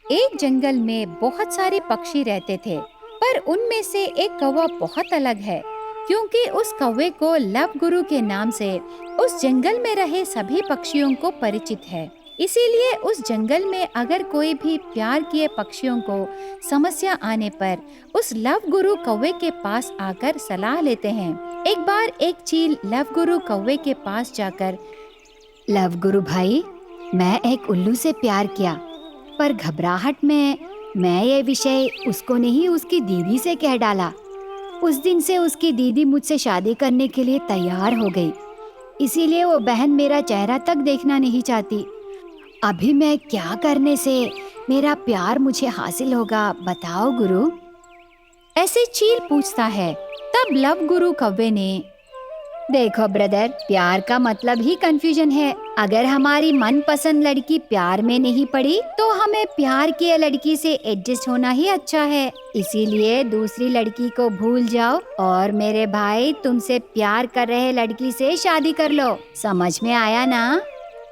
एक जंगल में बहुत सारे पक्षी रहते थे, पर उनमें से एक कौवा बहुत अलग है, क्योंकि उस कौवे को लव गुरु के नाम से उस जंगल में रहे सभी पक्षियों को परिचित है। इसीलिए उस जंगल में अगर कोई भी प्यार किए पक्षियों को समस्या आने पर उस लव गुरु कौवे के पास आकर सलाह लेते हैं। एक बार एक चील लव गुरु कौवे के पास जाकर, लव गुरु भाई, मैं एक उल्लू से प्यार किया, पर घबराहट में मैं ये विषय उसको नहीं उसकी दीदी से कह डाला। उस दिन से उसकी दीदी मुझसे शादी करने के लिए तैयार हो गई, इसीलिए वो बहन मेरा चेहरा तक देखना नहीं चाहती। अभी मैं क्या करने से मेरा प्यार मुझे हासिल होगा, बताओ गुरु। ऐसे चील पूछता है। तब लव गुरु कौवे ने, देखो ब्रदर, प्यार का मतलब ही कंफ्यूजन है। अगर हमारी मनपसंद लड़की प्यार में नहीं पड़ी तो हमें प्यार की लड़की से एडजस्ट होना ही अच्छा है। इसीलिए दूसरी लड़की को भूल जाओ और मेरे भाई तुमसे प्यार कर रहे लड़की से शादी कर लो। समझ में आया ना?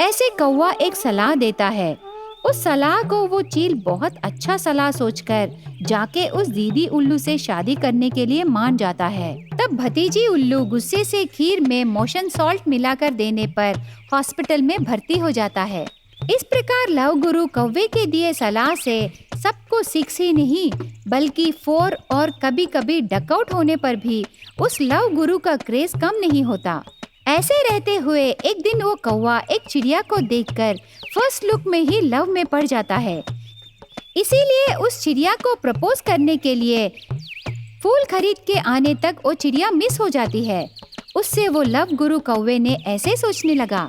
ऐसे कौवा एक सलाह देता है। उस सलाह को वो चील बहुत अच्छा सलाह सोचकर जाके उस दीदी उल्लू से शादी करने के लिए मान जाता है। तब भतीजी उल्लू गुस्से से खीर में मोशन सॉल्ट मिलाकर देने पर हॉस्पिटल में भर्ती हो जाता है। इस प्रकार लव गुरु कौवे के दिए सलाह से सबको सिक्स ही नहीं बल्कि 4 और कभी कभी डकआउट होने पर भी उस लव गुरु का क्रेज कम नहीं होता। ऐसे रहते हुए एक दिन वो कौवा एक चिड़िया को देखकर फर्स्ट लुक में ही लव में पड़ जाता है। इसीलिए उस चिड़िया को प्रपोज करने के लिए फूल खरीद के आने तक वो चिड़िया मिस हो जाती है। उससे वो लव गुरु कौवे ने ऐसे सोचने लगा,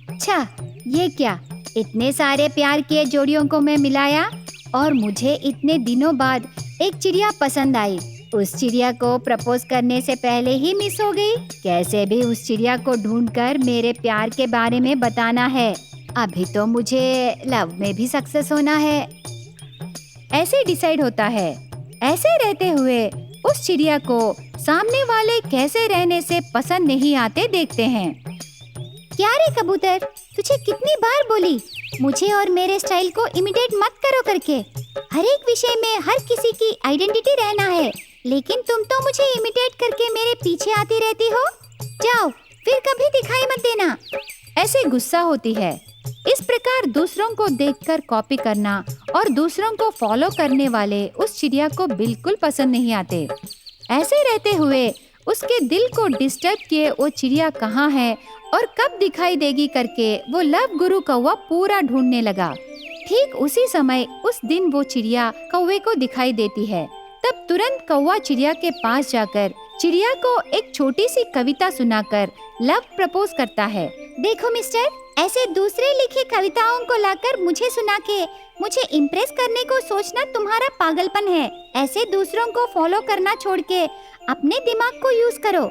अच्छा ये क्या, इतने सारे प्यार किए जोड़ियों को मैं मिलाया और मुझे इतने दिनों बाद एक चिड़िया पसंद आई। उस चिड़िया को प्रपोज करने से पहले ही मिस हो गई। कैसे भी उस चिड़िया को ढूंढकर मेरे प्यार के बारे में बताना है। अभी तो मुझे लव में भी सक्सेस होना है। ऐसे डिसाइड होता है। ऐसे रहते हुए उस चिड़िया को सामने वाले कैसे रहने से पसंद नहीं आते देखते हैं। क्या रे कबूतर, तुझे कितनी बार बोली मुझे और मेरे स्टाइल को इमिटेट मत करो करके। हर एक विषय में हर किसी की आइडेंटिटी रहना है, लेकिन तुम तो मुझे इमिटेट करके मेरे पीछे आती रहती हो। जाओ, फिर कभी दिखाई मत देना। ऐसे गुस्सा होती है। इस प्रकार दूसरों को देखकर कॉपी करना और दूसरों को फॉलो करने वाले उस चिड़िया को बिल्कुल पसंद नहीं आते। ऐसे रहते हुए उसके दिल को डिस्टर्ब किए वो चिड़िया कहाँ है और कब दिखाई देगी करके वो लव गुरु कौवा पूरा ढूंढने लगा। ठीक उसी समय उस दिन वो चिड़िया कौवे को दिखाई देती है। तब तुरंत कौवा चिड़िया के पास जाकर चिड़िया को एक छोटी सी कविता सुनाकर लव प्रपोज करता है। देखो मिस्टर, ऐसे दूसरे लिखी कविताओं को लाकर मुझे सुना के मुझे इम्प्रेस करने को सोचना तुम्हारा पागलपन है। ऐसे दूसरों को फॉलो करना छोड़ के अपने दिमाग को यूज करो।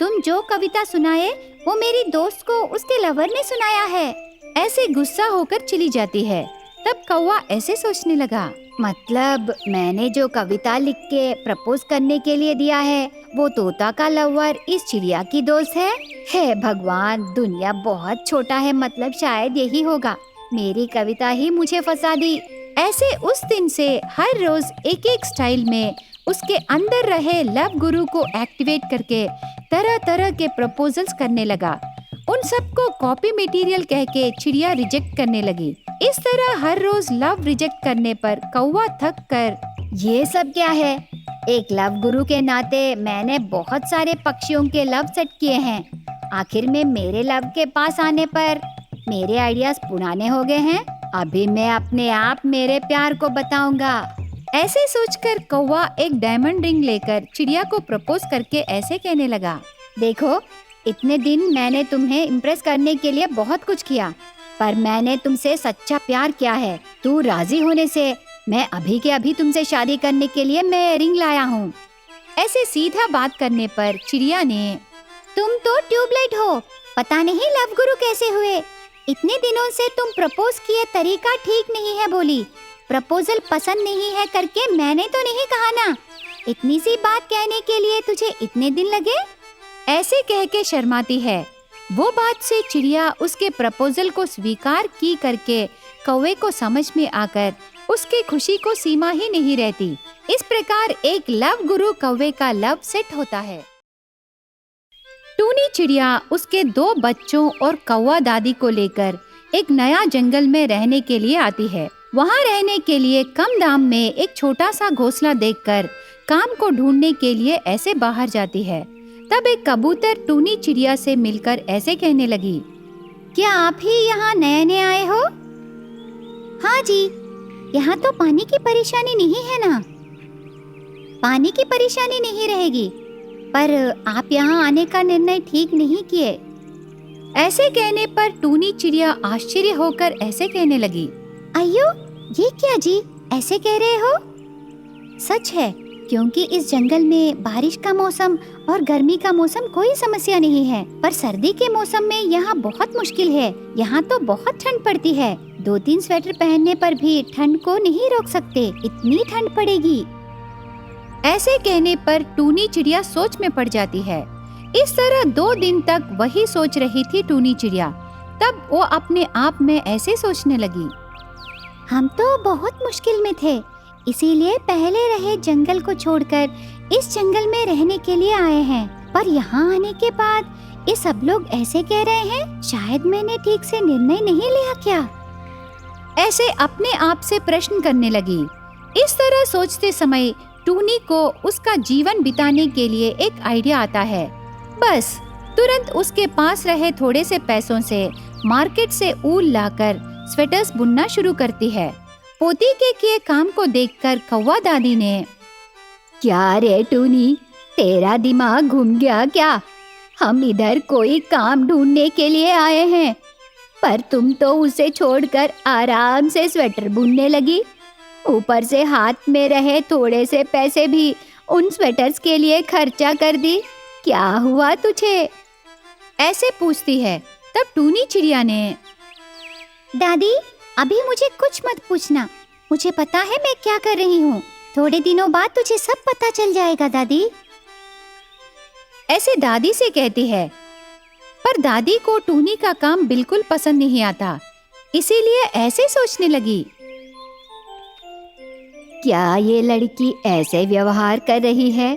तुम जो कविता सुनाए वो मेरी दोस्त को उसके लवर ने सुनाया है। ऐसे गुस्सा होकर चली जाती है। तब कौवा ऐसे सोचने लगा, मतलब मैंने जो कविता लिख के प्रपोज करने के लिए दिया है वो तोता का लवर इस चिड़िया की दोस्त है। हे भगवान, दुनिया बहुत छोटा है, मतलब शायद यही होगा। मेरी कविता ही मुझे फंसा दी। ऐसे उस दिन से हर रोज एक एक स्टाइल में उसके अंदर रहे लव गुरु को एक्टिवेट करके तरह तरह के प्रपोजल्स करने लगा। उन सबको कॉपी मटेरियल कह के चिड़िया रिजेक्ट करने लगी। इस तरह हर रोज लव रिजेक्ट करने पर कौवा थक कर, ये सब क्या है? एक लव गुरु के नाते मैंने बहुत सारे पक्षियों के लव सेट किए हैं। आखिर में मेरे लव के पास आने पर मेरे आइडियाज पुराने हो गए हैं। अभी मैं अपने आप मेरे प्यार को बताऊंगा। ऐसे सोचकर कौवा एक डायमंड रिंग लेकर चिड़िया को प्रपोज करके ऐसे कहने लगा, देखो, इतने दिन मैंने तुम्हें इम्प्रेस करने के लिए बहुत कुछ किया, पर मैंने तुमसे सच्चा प्यार किया है। तू राजी होने से मैं अभी के अभी तुमसे शादी करने के लिए मैं रिंग लाया हूँ। ऐसे सीधा बात करने पर चिड़िया ने, तुम तो ट्यूबलाइट हो, पता नहीं लव गुरु कैसे हुए। इतने दिनों से तुम प्रपोज किए तरीका ठीक नहीं है बोली। प्रपोजल पसंद नहीं है करके मैंने तो नहीं कहा ना। इतनी सी बात कहने के लिए तुझे इतने दिन लगे? ऐसे कह के शर्माती है। वो बात से चिड़िया उसके प्रपोजल को स्वीकार की करके कौवे को समझ में आकर उसकी खुशी को सीमा ही नहीं रहती। इस प्रकार एक लव गुरु कौवे का लव सेट होता है। टूनी चिड़िया उसके 2 बच्चों और कौवा दादी को लेकर एक नया जंगल में रहने के लिए आती है। वहाँ रहने के लिए कम दाम में एक छोटा सा घोंसला देखकर काम को ढूंढने के लिए ऐसे बाहर जाती है। तब एक कबूतर टूनी चिड़िया से मिलकर ऐसे कहने लगी, क्या आप ही यहाँ नए नए आए हो? हाँ जी, यहाँ तो पानी की परेशानी नहीं है ना। पानी की परेशानी नहीं रहेगी, पर आप यहाँ आने का निर्णय ठीक नहीं किए। ऐसे कहने पर टूनी चिड़िया आश्चर्य होकर ऐसे कहने लगी, अयो, ये क्या जी, ऐसे कह रहे हो? सच है, क्योंकि इस जंगल में बारिश का मौसम और गर्मी का मौसम कोई समस्या नहीं है, पर सर्दी के मौसम में यहाँ बहुत मुश्किल है। यहाँ तो बहुत ठंड पड़ती है। 2-3 स्वेटर पहनने पर भी ठंड को नहीं रोक सकते, इतनी ठंड पड़ेगी। ऐसे कहने पर टूनी चिड़िया सोच में पड़ जाती है। इस तरह 2 दिन तक वही सोच रही थी टूनी चिड़िया। तब वो अपने आप में ऐसे सोचने लगी, हम तो बहुत मुश्किल में थे, इसीलिए पहले रहे जंगल को छोड़कर इस जंगल में रहने के लिए आए हैं। पर यहाँ आने के बाद ये सब लोग ऐसे कह रहे हैं, शायद मैंने ठीक से निर्णय नहीं लिया क्या? ऐसे अपने आप से प्रश्न करने लगी। इस तरह सोचते समय टूनी को उसका जीवन बिताने के लिए एक आइडिया आता है। बस तुरंत उसके पास रहे थोड़े से पैसों से मार्केट से ऊल लाकर स्वेटर्स बुनना शुरू करती है। पोती के किए काम को देखकर कौवा दादी ने, क्या रे टूनी, तेरा दिमाग घूम गया क्या? हम इधर कोई काम ढूंढने के लिए आए हैं, पर तुम तो उसे छोड़कर आराम से स्वेटर बुनने लगी। ऊपर से हाथ में रहे थोड़े से पैसे भी उन स्वेटर्स के लिए खर्चा कर दी। क्या हुआ तुझे? ऐसे पूछती है। तब टूनी चिड़िया ने, दादी, अभी मुझे कुछ मत पूछना, मुझे पता है मैं क्या कर रही हूँ। थोड़े दिनों बाद तुझे सब पता चल जाएगा दादी। ऐसे दादी से कहती है। पर दादी को टूनी का काम बिल्कुल पसंद नहीं आता, इसीलिए ऐसे सोचने लगी, क्या ये लड़की ऐसे व्यवहार कर रही है?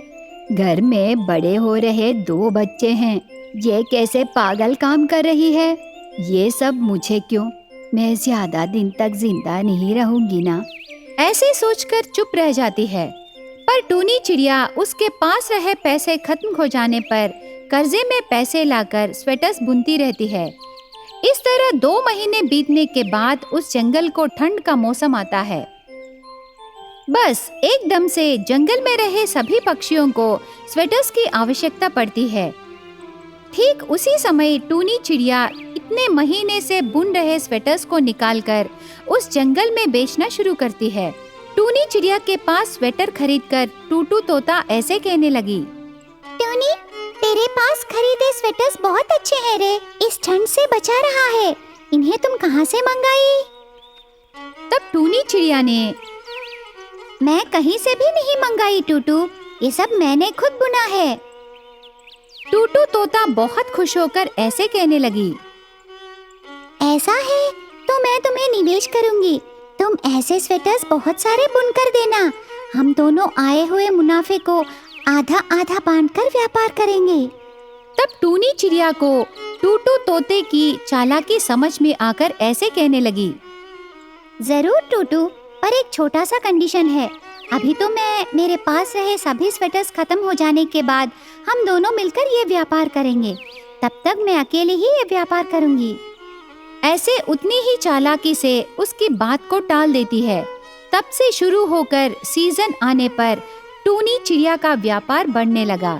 घर में बड़े हो रहे 2 बच्चे हैं, ये कैसे पागल काम कर रही है? ये सब मुझे क्यों? मैं ज्यादा दिन तक जिंदा नहीं रहूंगी ना। ऐसे सोचकर चुप रह जाती है। पर टूनी चिड़िया उसके पास रहे पैसे खत्म हो जाने पर कर्जे में पैसे लाकर स्वेटर्स बुनती रहती है। इस तरह 2 महीने बीतने के बाद उस जंगल को ठंड का मौसम आता है। बस एकदम से जंगल में रहे सभी पक्षियों को स्वेटर्स की आवश्यकता पड़ती है। ठीक उसी समय टूनी चिड़िया इतने महीने से बुन रहे स्वेटर्स को निकालकर उस जंगल में बेचना शुरू करती है। टूनी चिड़िया के पास स्वेटर खरीदकर टूटू तोता ऐसे कहने लगी, टूनी, तेरे पास खरीदे स्वेटर्स बहुत अच्छे हैं रे, इस ठंड से बचा रहा है। इन्हें तुम कहाँ से मंगाई? तब टूनी चिड़िया ने, मैं कहीं से भी नहीं मंगाई टूटू, ये सब मैंने खुद बुना है। टूटू तोता बहुत खुश होकर ऐसे कहने लगी, ऐसा है तो मैं तुम्हें निवेश करूंगी। तुम ऐसे स्वेटर्स बहुत सारे बुनकर देना। हम दोनों आए हुए मुनाफे को आधा आधा बांटकर व्यापार करेंगे। तब टूनी चिड़िया को टूटू तोते की चालाकी समझ में आकर ऐसे कहने लगी, जरूर टूटू, पर एक छोटा सा कंडीशन है। अभी तो मेरे पास रहे सभी स्वेटर्स खत्म हो जाने के बाद हम दोनों मिलकर ये व्यापार करेंगे। तब तक मैं अकेले ही ये व्यापार करूंगी। ऐसे उतनी ही चालाकी से उसकी बात को टाल देती है। तब से शुरू होकर सीजन आने पर टूनी चिड़िया का व्यापार बढ़ने लगा।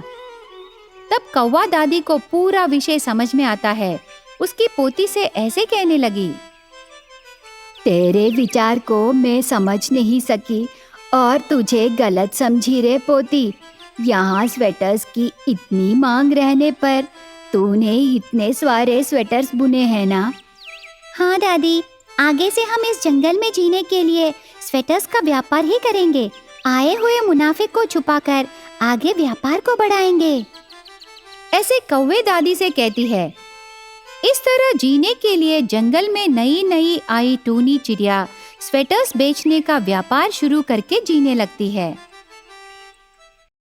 तब कौवा दादी को पूरा विषय समझ में आता है। उसकी पोती से ऐसे कहने लगी, तेरे विचार को मैं समझ नहीं सकी और तुझे गलत समझी रे पोती। यहाँ स्वेटर्स की इतनी मांग रहने पर तूने इतने सारे स्वेटर्स बुने हैं ना? हाँ दादी, आगे से हम इस जंगल में जीने के लिए स्वेटर्स का व्यापार ही करेंगे। आए हुए मुनाफे को छुपाकर आगे व्यापार को बढ़ाएंगे। ऐसे कौवे दादी से कहती है। इस तरह जीने के लिए जंगल में नई नई आई टूनी चिड़िया स्वेटर्स बेचने का व्यापार शुरू करके जीने लगती है।